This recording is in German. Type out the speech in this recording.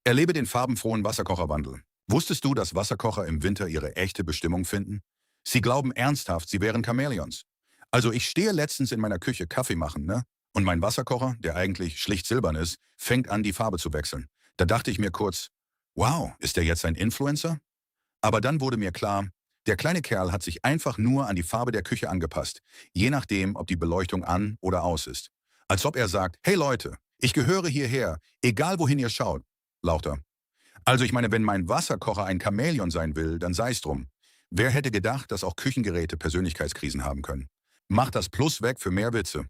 Erlebe den farbenfrohen Wasserkocherwandel. Wusstest du, dass Wasserkocher im Winter ihre echte Bestimmung finden? Sie glauben ernsthaft, sie wären Chamäleons. Also ich stehe letztens in meiner Küche Kaffee machen, ne? Und mein Wasserkocher, der eigentlich schlicht silbern ist, fängt an, die Farbe zu wechseln. Da dachte ich mir kurz, wow, ist der jetzt ein Influencer? Aber dann wurde mir klar, der kleine Kerl hat sich einfach nur an die Farbe der Küche angepasst, je nachdem, ob die Beleuchtung an oder aus ist. Als ob er sagt, hey Leute, ich gehöre hierher, egal wohin ihr schaut, lauter. Also ich meine, wenn mein Wasserkocher ein Chamäleon sein will, dann sei es drum. Wer hätte gedacht, dass auch Küchengeräte Persönlichkeitskrisen haben können? Macht das Plus weg für mehr Witze.